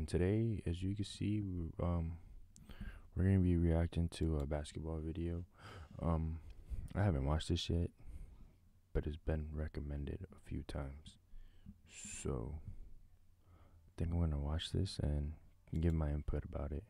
And today, as you can see, we're gonna be reacting to a basketball video. I haven't watched this yet, but it's been recommended a few times. So I think I'm gonna watch this and give my input about it.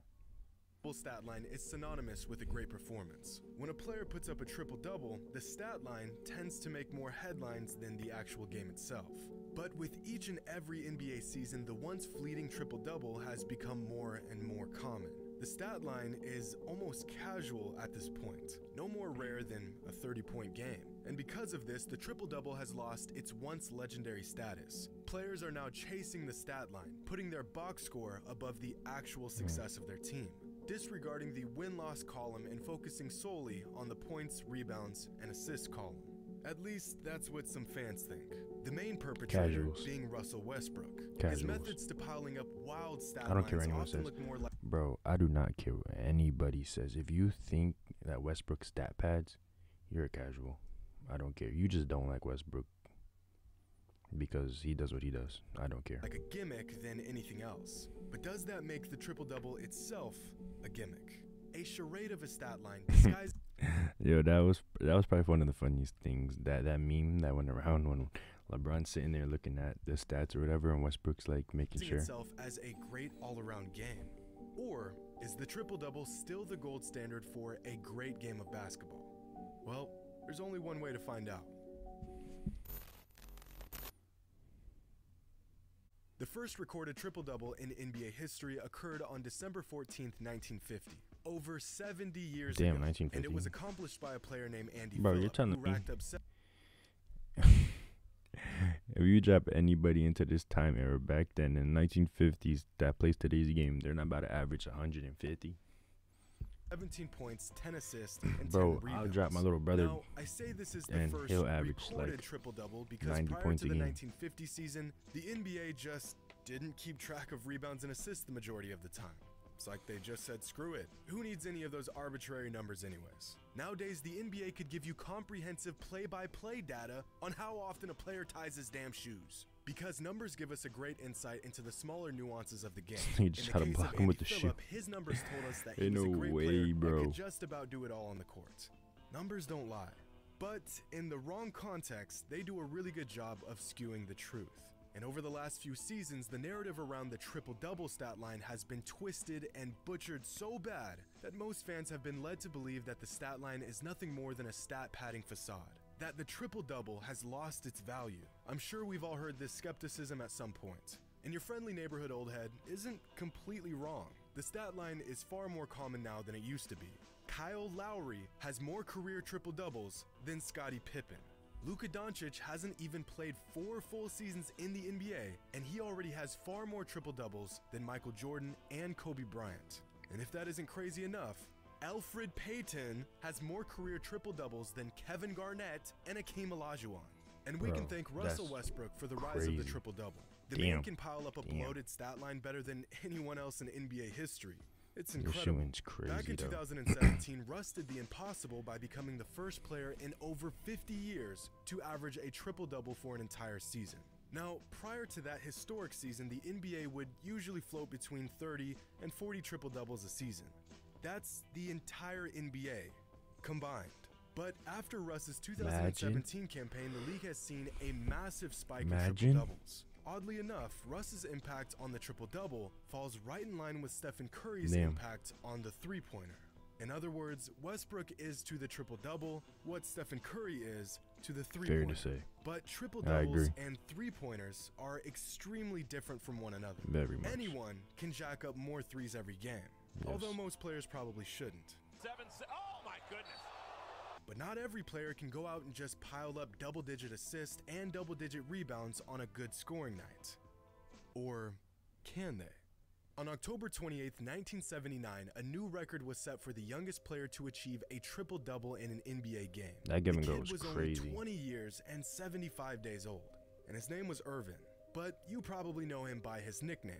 Stat line is synonymous with a great performance. When a player puts up a triple-double, the stat line tends to make more headlines than the actual game itself. But with each and every NBA season, the once fleeting triple-double has become more and more common. The stat line is almost casual at this point, no more rare than a 30-point game. And because of this, the triple-double has lost its once legendary status. Players are now chasing the stat line, putting their box score above the actual success of their team, disregarding the win-loss column and focusing solely on the points, rebounds, and assist column. At least that's what some fans think. The main perpetrator being Russell Westbrook. His methods to piling up wild stat lines often look more like... Bro, I do not care what anybody says. If you think that Westbrook stat pads, you're a casual. I don't care. You just don't like Westbrook because he does what he does. I don't care. Like a gimmick than anything else. But does that make the triple-double itself a gimmick? A charade of a stat line disguised... Yo, that was probably one of the funniest things. That meme that went around when LeBron's sitting there looking at the stats or whatever, and Westbrook's like making sure itself as a great all-around game. Or is the triple-double still the gold standard for a great game of basketball? Well, there's only one way to find out. The first recorded triple-double in NBA history occurred on December 14th, 1950. Over 70 years ago. 1950. And it was accomplished by a player named Andy Bro, Phillip, you're telling who me racked up if you drop anybody into this time era back then in the 1950s that plays today's game, they're not about to average 150. 17 points, 10 assists, and bro, 10 rebounds. I'll drop my little brother. Now, I say this is the and first he'll average recorded like triple-double because 90 prior points to the a game. 1950 season, the NBA just didn't keep track of rebounds and assists the majority of the time. It's like they just said, screw it. Who needs any of those arbitrary numbers anyways? Nowadays, the NBA could give you comprehensive play-by-play data on how often a player ties his damn shoes. Because numbers give us a great insight into the smaller nuances of the game. He just had to block him with the shoe. His numbers told us that he Ain't was a no great way, player bro. and could just about do it all on the court. Numbers don't lie. But in the wrong context, they do a really good job of skewing the truth. And over the last few seasons, the narrative around the triple-double stat line has been twisted and butchered so bad that most fans have been led to believe that the stat line is nothing more than a stat padding facade. That the triple-double has lost its value. I'm sure we've all heard this skepticism at some point. And your friendly neighborhood old head isn't completely wrong. The stat line is far more common now than it used to be. Kyle Lowry has more career triple-doubles than Scottie Pippen. Luka Doncic hasn't even played 4 full seasons in the NBA, and he already has far more triple-doubles than Michael Jordan and Kobe Bryant. And if that isn't crazy enough, Elfrid Payton has more career triple-doubles than Kevin Garnett and Akeem Olajuwon. And we can thank Russell Westbrook for the rise of the triple-double. The man can pile up a bloated stat line better than anyone else in NBA history. It's incredible. Back in 2017, Russ did the impossible by becoming the first player in over 50 years to average a triple-double for an entire season. Now, prior to that historic season, the NBA would usually float between 30 and 40 triple-doubles a season. That's the entire NBA combined. But after Russ's 2017 campaign, the league has seen a massive spike in triple-doubles. Oddly enough, Russ's impact on the triple-double falls right in line with Stephen Curry's impact on the three-pointer. In other words, Westbrook is to the triple-double what Stephen Curry is to the three-pointer. Fair to say. But triple-doubles and three-pointers are extremely different from one another. Very much. Anyone can jack up more threes every game, although most players probably shouldn't. Oh my goodness. But not every player can go out and just pile up double-digit assists and double-digit rebounds on a good scoring night. Or can they? On October 28th, 1979, a new record was set for the youngest player to achieve a triple-double in an NBA game. That game the kid was only crazy. 20 years and 75 days old, and his name was Irvin. But you probably know him by his nickname,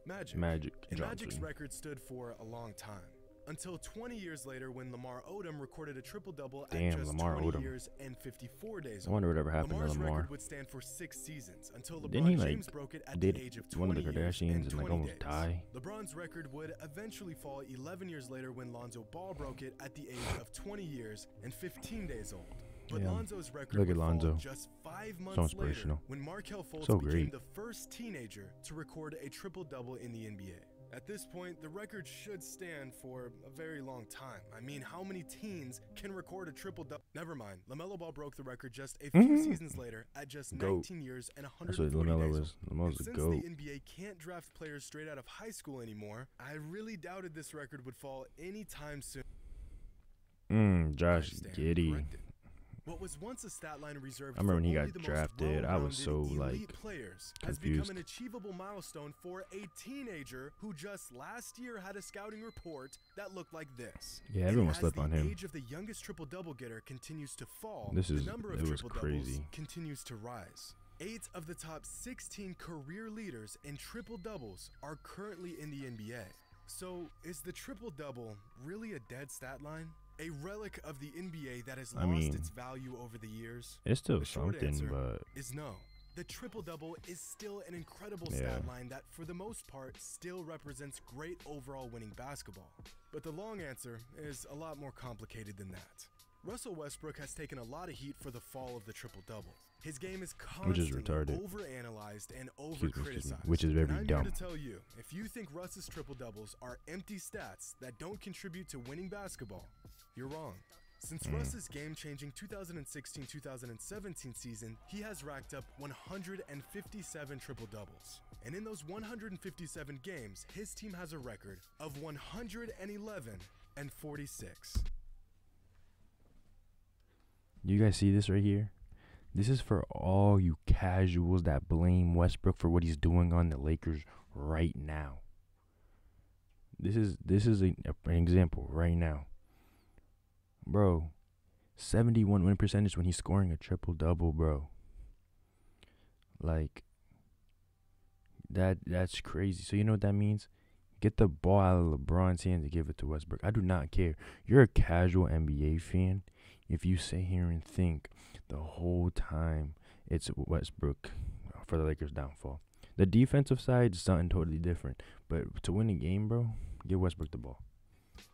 Magic. Magic And Johnson. Magic's record stood for a long time. until 20 years later when Lamar Odom recorded a triple-double at Damn, just Lamar 20 Odom. years and 54 days I wonder old. whatever happened Lamar's to Lamar. record would stand for 6 seasons until Didn't LeBron he, like, James broke it at did the age of 20 one of the years Kardashians and and 20 like almost days. die? LeBron's record would eventually fall 11 years later when Lonzo Ball broke it at the age of 20 years and 15 days old. But Yeah. Lonzo's record Look would at fall Lonzo. just 5 months So later inspirational. when Markelle Fultz So became great. the first teenager to record a triple-double in the NBA. At this point, the record should stand for a very long time. I mean, how many teens can record a triple-double? Never mind. LaMelo Ball broke the record just a few seasons later at just 19 years and That's what 140 LaMelo days was. old. LaMelo's And a since goat. the NBA can't draft players straight out of high school anymore, I really doubted this record would fall anytime soon. Josh I stand Giddey. corrected. What was once a stat line reserved I remember for when he only got the most drafted, I was so, well-rounded like, elite players has confused. become an achievable milestone for a teenager who just last year had a scouting report that looked like this. Yeah, And everyone as slept on the him. age of the youngest triple-double getter continues to fall, It the number of was triple-doubles crazy. continues to rise. 8 of the top 16 career leaders in triple-doubles are currently in the NBA. So, is the triple-double really a dead stat line? A relic of the NBA that has I lost mean, its value over the years? It's still The short something, answer but is no. The triple-double is still an incredible Yeah. stat line that, for the most part, still represents great overall winning basketball. But the long answer is a lot more complicated than that. Russell Westbrook has taken a lot of heat for the fall of the triple-double. His game is Which is constantly retarded. overanalyzed and Excuse me, over-criticized. which is very and I'm dumb. here to tell you, if you think Russ's triple-doubles are empty stats that don't contribute to winning basketball, you're wrong. Since Russ's game-changing 2016-2017 season, he has racked up 157 triple-doubles. And in those 157 games, his team has a record of 111-46. You guys see this right here? This is for all you casuals that blame Westbrook for what he's doing on the Lakers right now. This is an example right now. Bro, 71 win percentage when he's scoring a triple-double, bro. Like, that's crazy. So you know what that means? Get the ball out of LeBron's hands and give it to Westbrook. I do not care. You're a casual NBA fan if you sit here and think the whole time it's Westbrook for the Lakers' downfall. The defensive side is something totally different. But to win a game, bro, give Westbrook the ball.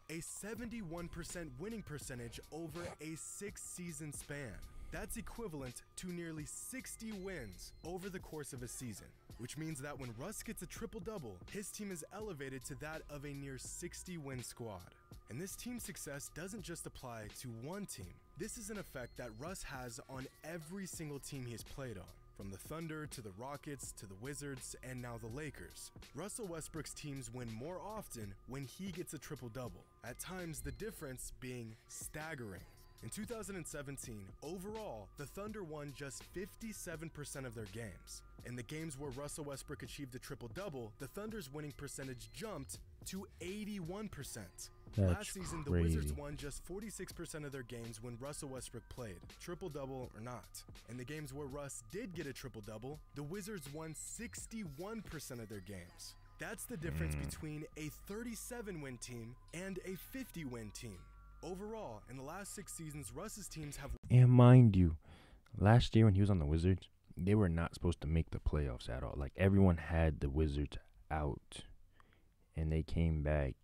A 71% winning percentage over a 6-season span. That's equivalent to nearly 60 wins over the course of a season, which means that when Russ gets a triple-double, his team is elevated to that of a near 60-win squad. And this team success doesn't just apply to one team. This is an effect that Russ has on every single team he has played on. From the Thunder to the Rockets to the Wizards and now the Lakers. Russell Westbrook's teams win more often when he gets a triple-double, at times the difference being staggering. In 2017, overall, the Thunder won just 57% of their games. In the games where Russell Westbrook achieved a triple-double, the Thunder's winning percentage jumped to 81%. Last season, the Wizards won just 46% of their games when Russell Westbrook played, triple-double or not. In the games where Russ did get a triple-double, the Wizards won 61% of their games. That's the difference between a 37-win team and a 50-win team. Overall, in the last 6 seasons, Russ's teams have... And mind you, last year when he was on the Wizards, they were not supposed to make the playoffs at all. Like, everyone had the Wizards out, and they came back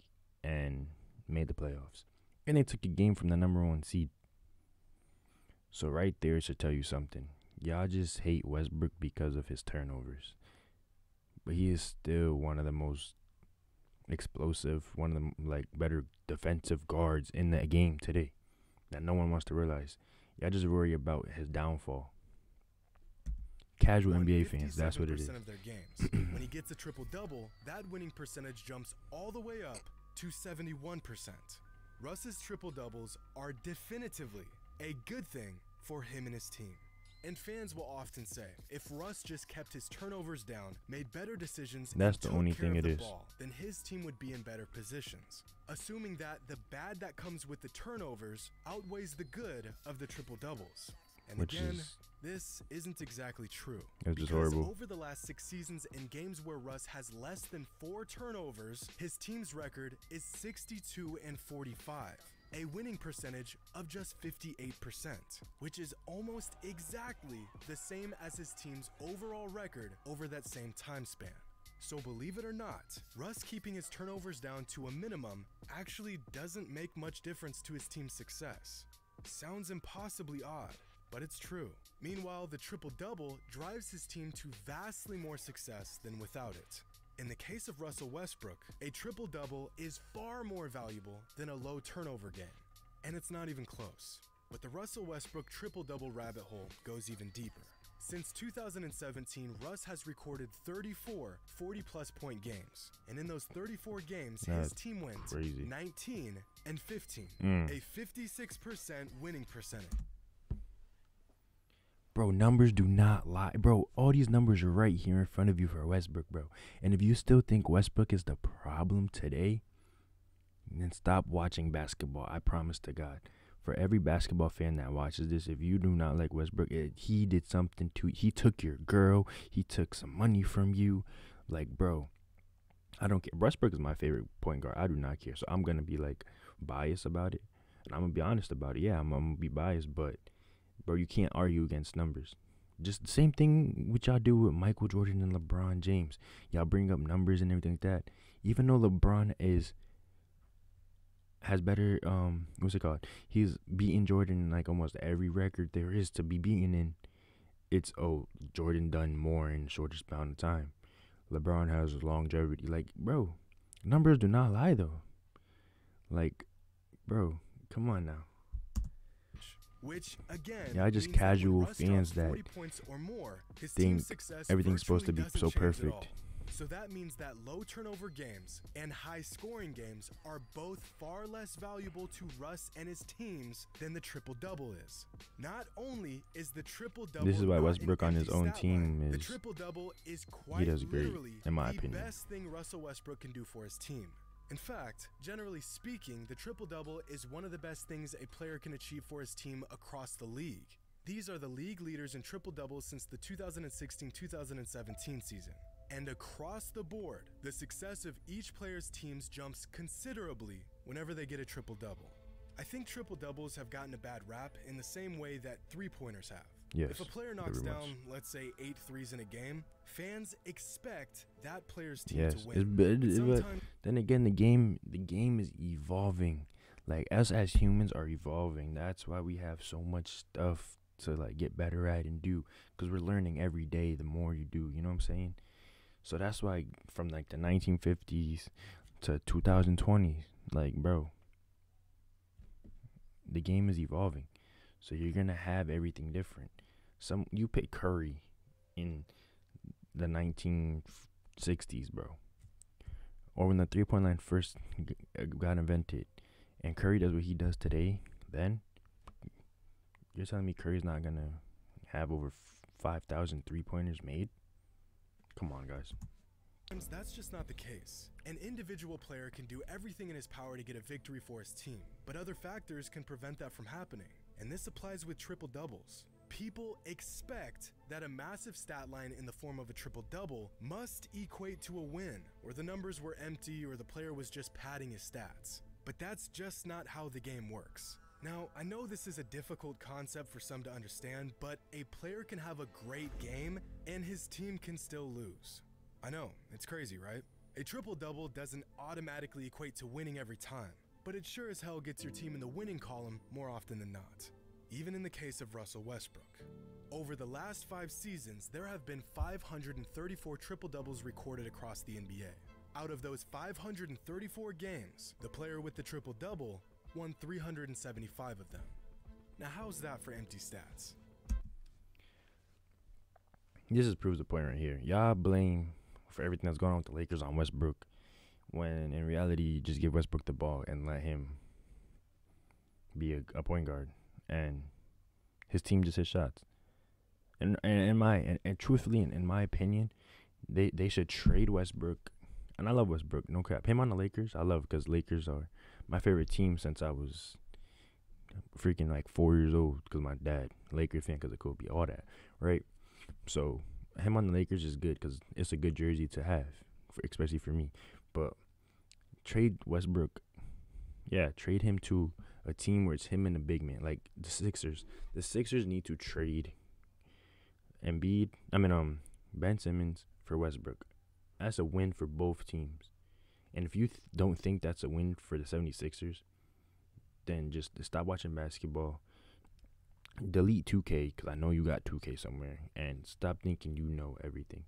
and made the playoffs. And they took a game from the #1 seed. So right there should tell you something. Y'all just hate Westbrook because of his turnovers. But he is still one of the most explosive, one of the better defensive guards in the game today that no one wants to realize. Y'all just worry about his downfall. Casual NBA fans, that's what it is. Of their games. When he gets a triple-double, that winning percentage jumps all the way up to 71%. Russ's triple-doubles are definitively a good thing for him and his team. And fans will often say, if Russ just kept his turnovers down, made better decisions, that's and the took only care thing of it the is. ball, then his team would be in better positions. Assuming that the bad that comes with the turnovers outweighs the good of the triple-doubles. And Which again, is This isn't exactly true. It's just because horrible. over the last 6 seasons, in games where Russ has less than 4 turnovers, his team's record is 62-45. A winning percentage of just 58%, which is almost exactly the same as his team's overall record over that same time span. So believe it or not, Russ keeping his turnovers down to a minimum actually doesn't make much difference to his team's success. Sounds impossibly odd, but it's true. Meanwhile, the triple-double drives his team to vastly more success than without it. In the case of Russell Westbrook, a triple-double is far more valuable than a low turnover game. And it's not even close. But the Russell Westbrook triple-double rabbit hole goes even deeper. Since 2017, Russ has recorded 34 40-plus point games. And in those 34 games, his team went 19-15, a 56% winning percentage. Bro, numbers do not lie. Bro, all these numbers are right here in front of you for Westbrook, bro. And if you still think Westbrook is the problem today, then stop watching basketball. I promise to God. For every basketball fan that watches this, if you do not like Westbrook, he did something to you. He took your girl. He took some money from you. Like, bro, I don't care. Westbrook is my favorite point guard. I do not care. So I'm going to be, like, biased about it. And I'm going to be honest about it. Yeah, I'm going to be biased, but bro, you can't argue against numbers. Just the same thing which y'all do with Michael Jordan and LeBron James. Y'all bring up numbers and everything like that. Even though LeBron has better, what's it called? He's beaten Jordan in like almost every record there is to be beaten in. It's, Jordan done more in shortest amount of time. LeBron has longevity. Like, bro, numbers do not lie though. Like, bro, come on now. Which, again, yeah, just casual fans that think everything's supposed to be so perfect. So that means that low turnover games and high scoring games are both far less valuable to Russ and his teams than the triple-double is. Not only is the triple-double, this is why Westbrook on his own team is, the triple-double is quite he does great, literally in my the opinion. best thing Russell Westbrook can do for his team. In fact, generally speaking, the triple-double is one of the best things a player can achieve for his team across the league. These are the league leaders in triple-doubles since the 2016-2017 season. And across the board, the success of each player's teams jumps considerably whenever they get a triple-double. I think triple-doubles have gotten a bad rap in the same way that three-pointers have. Yes, if a player knocks down, let's say, 8 threes in a game, fans expect that player's team to win. But then again, the game is evolving. Like, us as humans are evolving. That's why we have so much stuff to like get better at and do, because we're learning every day. The more you do, you know what I'm saying? So that's why from like the 1950s to 2020s, like, bro, the game is evolving. So you're gonna have everything different. You pick Curry in the 1960s, bro, or when the 3-point line first got invented, and Curry does what he does today. Then you're telling me Curry's not gonna have over 5,000 3-pointers made? Come on, guys. That's just not the case. An individual player can do everything in his power to get a victory for his team, but other factors can prevent that from happening. And this applies with triple-doubles. People expect that a massive stat line in the form of a triple-double must equate to a win, or the numbers were empty, or the player was just padding his stats. But that's just not how the game works. Now, I know this is a difficult concept for some to understand, but a player can have a great game and his team can still lose. I know, it's crazy, right? A triple-double doesn't automatically equate to winning every time, but it sure as hell gets your team in the winning column more often than not. Even in the case of Russell Westbrook. Over the last 5 seasons, there have been 534 triple-doubles recorded across the NBA. Out of those 534 games, the player with the triple-double won 375 of them. Now, how's that for empty stats? This just proves the point right here. Y'all blame for everything that's going on with the Lakers on Westbrook, when in reality, you just give Westbrook the ball and let him be a point guard, and his team just hits shots. And truthfully, in my opinion, they should trade Westbrook. And I love Westbrook, no crap. Him on the Lakers, I love, because Lakers are my favorite team since I was freaking like 4 years old because my dad, Lakers fan because of Kobe, all that, right? So him on the Lakers is good because it's a good jersey to have, especially for me. But trade Westbrook, yeah, trade him to a team where it's him and a big man, like the Sixers. The Sixers need to trade Ben Simmons for Westbrook. That's a win for both teams. And if you don't think that's a win for the 76ers, then just stop watching basketball. Delete 2K because I know you got 2K somewhere, and stop thinking you know everything.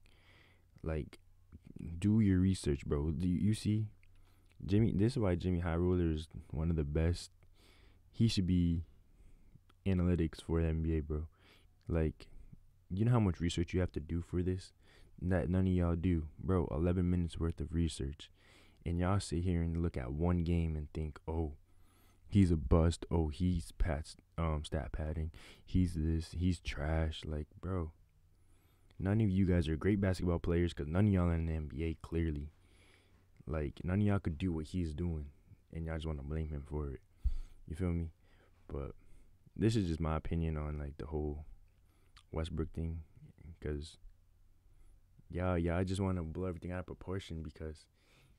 Like, do your research, bro. Do you see Jimmy? This is why Jimmy High Roller is one of the best. He should be analytics for the NBA, bro. Like, you know how much research you have to do for this? That none of y'all do, bro. 11 minutes worth of research, and y'all sit here and look at one game and think, oh, he's a bust. Oh, he's stat padding. He's this. He's trash. Like, bro, none of you guys are great basketball players because none of y'all in the NBA, clearly. Like, none of y'all could do what he's doing, and y'all just want to blame him for it. You feel me? But this is just my opinion on, like, the whole Westbrook thing, because, I just want to blow everything out of proportion because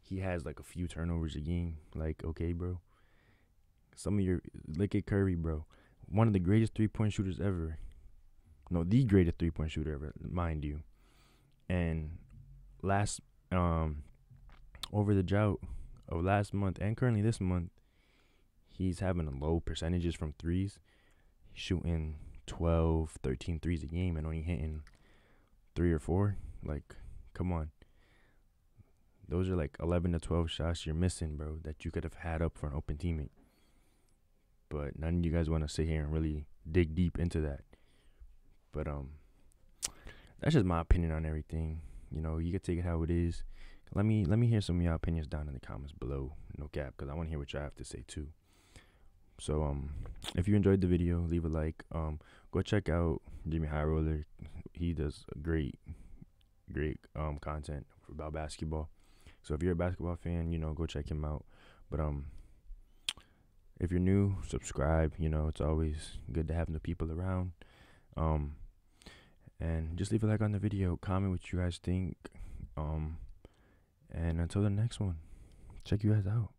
he has, like, a few turnovers a game. Like, okay, bro. Look at Curry, bro. One of the greatest three-point shooters ever. No, the greatest three-point shooter ever, mind you. And over the drought of last month and currently this month, he's having low percentages from threes. He's shooting 12, 13 threes a game and only hitting 3 or 4. Like, come on. Those are like 11 to 12 shots you're missing, bro, that you could have had up for an open teammate. But none of you guys want to sit here and really dig deep into that. But that's just my opinion on everything. You know, you can take it how it is. Let me hear some of y'all opinions down in the comments below. No cap, because I want to hear what y'all have to say too. So if you enjoyed the video, leave a like. Go check out Jimmy High Roller. He does great content about basketball. So if you're a basketball fan, go check him out. But if you're new, subscribe. It's always good to have new people around. And just leave a like on the video. Comment what you guys think. And until the next one, check you guys out.